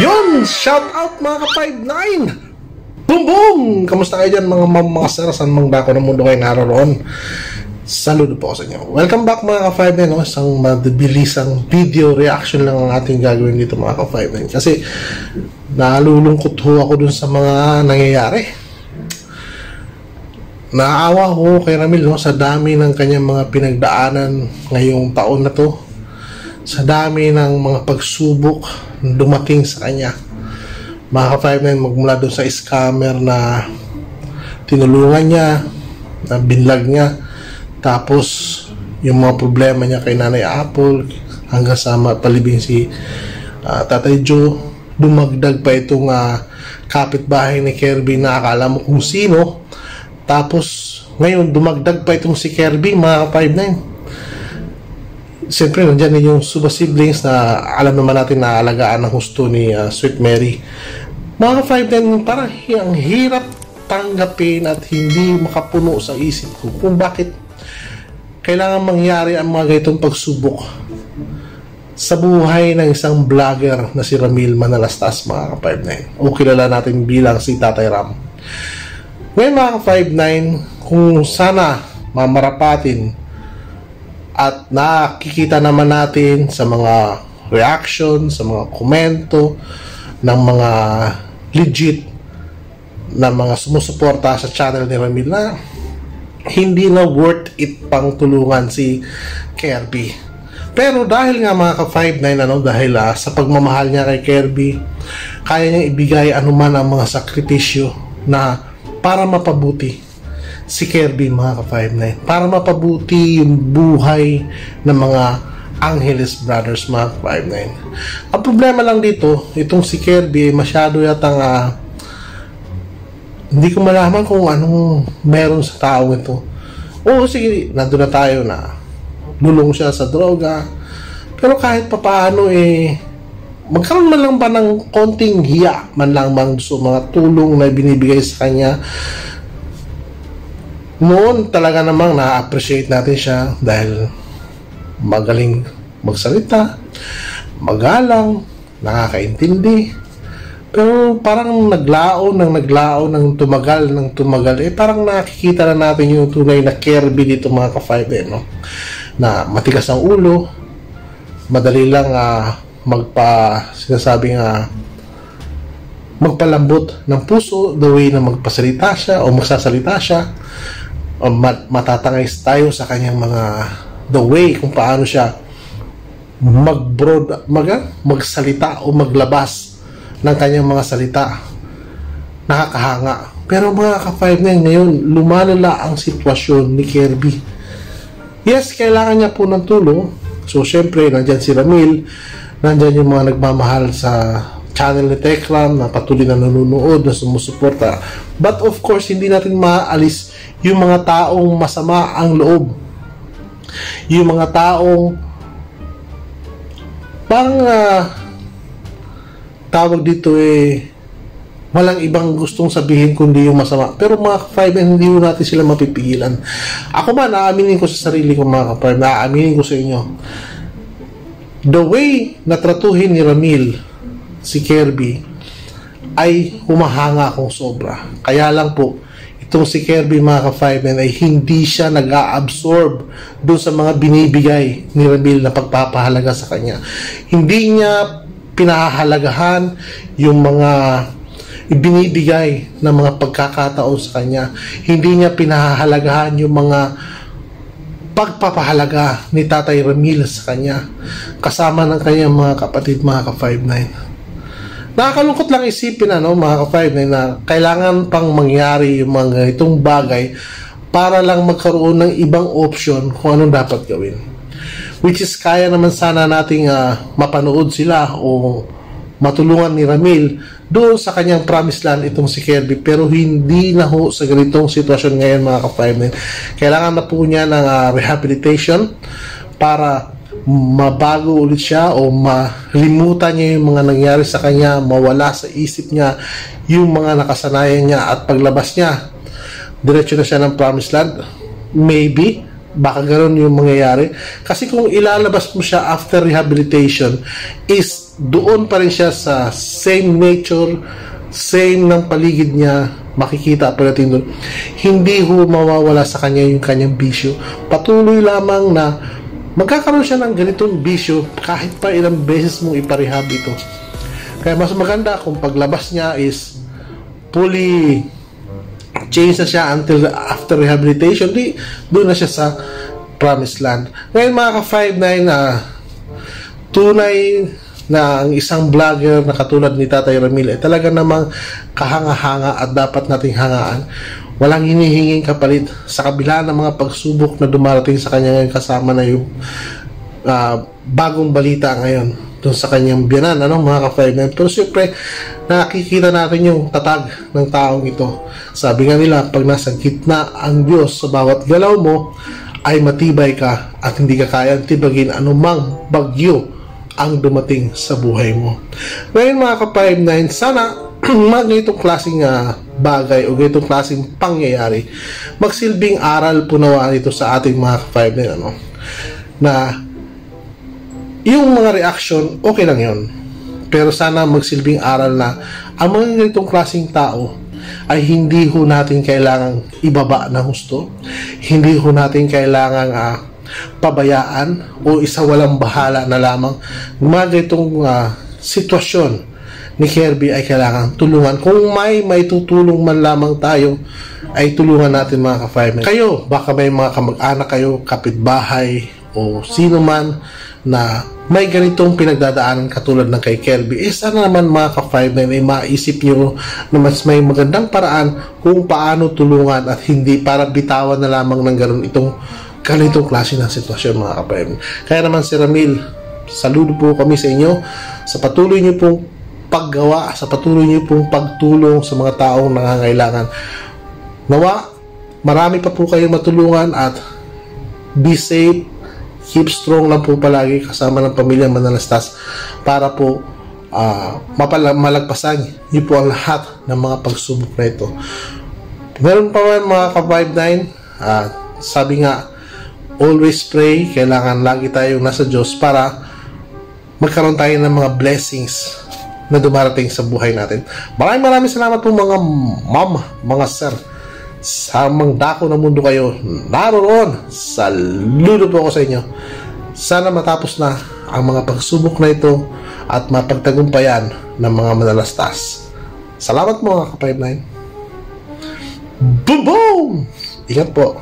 Yun! Shout out mga ka-59! Boom boom! Kamusta kayo dyan mga sarasan mang dako ng mundo kayo naroon? Saludo po ako sa inyo. Welcome back mga ka-59, no? Isang mabilisang video reaction lang ang ating gagawin dito mga ka-59. Kasi nalulungkot ho ako dun sa mga nangyayari. Naawa ho kay Ramil, no? Sa dami ng kanyang mga pinagdaanan ngayong taon na to. Sa dami ng mga pagsubok dumating sa kanya. Mga ka-59, magmula doon sa scammer na tinulungan niya, na binlag niya, tapos yung mga problema niya kay Nanay Apple hanggang sa palibing si Tatay Joe, dumagdag pa itong kapitbahay ni Kirby na akala mo kung sino, tapos ngayon dumagdag pa itong si Kirby mga ka-59. Siyempre nandyan yung Suba siblings na alam naman natin na alagaan ng husto ni Sweet Mary. Mga ka-59, parang ang hirap tanggapin at hindi makapuno sa isip ko kung bakit kailangan mangyari ang mga ganitong pagsubok sa buhay ng isang vlogger na si Ramil Manalastas mga ka-59, o kilala natin bilang si Tatay Ram. Ngayon mga ka-59, kung sana mamarapatin at nakikita naman natin sa mga reaction, sa mga komento ng mga legit na mga sumusuporta sa channel ni Ramil na hindi na worth it pang tulungan si Kirby. Pero dahil nga mga ka-59, dahil sa pagmamahal niya kay Kirby, kaya niya ibigay anuman ang mga sakripisyo na para mapabuti si Kirby mga ka-59, para mapabuti yung buhay ng mga Angeles Brothers mga ka-59. Ang problema lang dito, itong si Kirby masyado yatang hindi ko malaman kung anong meron sa taong ito. Oo, sige, nandun na tayo na lulong siya sa droga, pero kahit papaano magkaroon man lang ba ng konting hiya man lang bang sa mga tulong na binibigay sa kanya. Noon talaga namang na-appreciate natin siya dahil magaling magsalita, magalang, nakakaintindi. Pero parang naglaon ng tumagal, parang nakikita na natin yung tunay na Kirby dito mga ka-5, no? Na matigas ang ulo, madali lang magpalambot ng puso, the way na magpasalita siya o magsasalita siya, o matatangis tayo sa kanyang mga the way kung paano siya magsalita o maglabas ng kanyang mga salita. Nakakahanga. Pero mga ka-59, ngayon lumalala ang sitwasyon ni Kirby. Yes, kailangan niya po ng tulong. So syempre nandyan si Ramil, nandyan yung mga nagmamahal sa channel ni Tekram na patuloy na nanonood, na sumusuporta. But of course, hindi natin maalis yung mga taong masama ang loob, yung mga taong parang tawag dito walang ibang gustong sabihin kundi yung masama. Pero mga ka-5, hindi natin sila mapipigilan. Ako man, naaminin ko sa sarili ko mga ka-5, naaminin ko sa inyo, the way na tratuhin ni Ramil si Kirby ay humahanga akong sobra. Kaya lang po, itong si Kirby mga ka-5 ay hindi siya nag-a-absorb doon sa mga binibigay ni Ramil na pagpapahalaga sa kanya. Hindi niya pinahahalagahan yung mga ibinibigay na mga pagkakataon sa kanya. Hindi niya pinahahalagahan yung mga pagpapahalaga ni Tatay Ramil sa kanya kasama ng kanyang mga kapatid mga ka-59. Nakakalungkot lang isipin mga ka-59 na kailangan pang mangyari yung mga itong bagay para lang magkaroon ng ibang option kung anong dapat gawin. Which is kaya naman sana nating mapanood sila o matulungan ni Ramil doon sa kanyang promised land itong si Kirby, pero hindi na ho sa ganitong sitwasyon ngayon mga ka-5. Kailangan na po niya ng rehabilitation para mabago ulit siya o malimutan niya yung mga nangyari sa kanya, mawala sa isip niya yung mga nakasanayan niya, at paglabas niya diretso na siya ng promised land. Maybe baka ganoon yung mangyayari, kasi kung ilalabas mo siya after rehabilitation is doon pa rin siya sa same nature, same ng paligid niya, makikita pa natin doon. Hindi ho mawawala sa kanya yung kanyang bisyo. Patuloy lamang na magkakaroon siya ng ganitong bisyo kahit pa ilang beses mong iparehab ito. Kaya mas maganda kung paglabas niya is fully change na siya until after rehabilitation, di doon na siya sa promised land. Ngayon mga ka-59, tunay na ang isang vlogger na katulad ni Tatay Ramil ay talaga namang kahanga-hanga at dapat nating hangaan. Walang hinihinging kapalit sa kabila ng mga pagsubok na dumarating sa kanya ngayon, kasama na yung bagong balita ngayon doon sa kanyang biyanan, mga ka-59. Pero siyempre, nakikita natin yung tatag ng taong ito. Sabi nga nila, pag nasa gitna ang Diyos sa bawat galaw mo, ay matibay ka at hindi ka kayang tibagin anumang bagyo ang dumating sa buhay mo. Ngayon mga ka-59, sana mga ganitong klaseng bagay o ganitong klaseng pangyayari magsilbing aral po nawaan ito sa ating mga ka-59, na yung mga reaction, okay lang yun. Pero sana magsilbing aral na ang mga ganitong klaseng tao ay hindi ho natin kailangang ibaba na husto. Hindi ho natin kailangang pabayaan o isa walang bahala na lamang. Mga ganitong sitwasyon ni Kirby ay kailangan tulungan. Kung may tutulong man lamang tayo, ay tulungan natin mga ka-firemen. Kayo, baka may mga kamag-anak kayo, kapitbahay, o sino man na may ganitong pinagdadaanan katulad ng kay Kirby, sana naman mga ka-firemen ay maisip nyo na mas may magandang paraan kung paano tulungan at hindi para bitawan na lamang ng ganitong klase ng sitwasyon mga ka-firemen. Kaya naman si Ramil, saludo po kami sa inyo sa patuloy nyo pong paggawa, sa patuloy nyo pong pagtulong sa mga taong nangangailangan. Nawa, marami pa po kayong matulungan at be safe. Keep strong lang po palagi kasama ng pamilya Manalastas para po malagpasan niyo po ang lahat ng mga pagsubok na ito. Meron pa man mga ka-59, sabi nga, always pray, kailangan lagi tayong nasa Diyos para magkaroon tayo ng mga blessings na dumarating sa buhay natin. Maraming salamat po mga ma'am, mga sir. Sa mang dako ng mundo kayo naroon, saludo po ako sa inyo. Sana matapos na ang mga pagsubok na ito at mapagtagumpayan ng mga Manalastas. Salamat mga ka-59. Boom boom! Ingat po.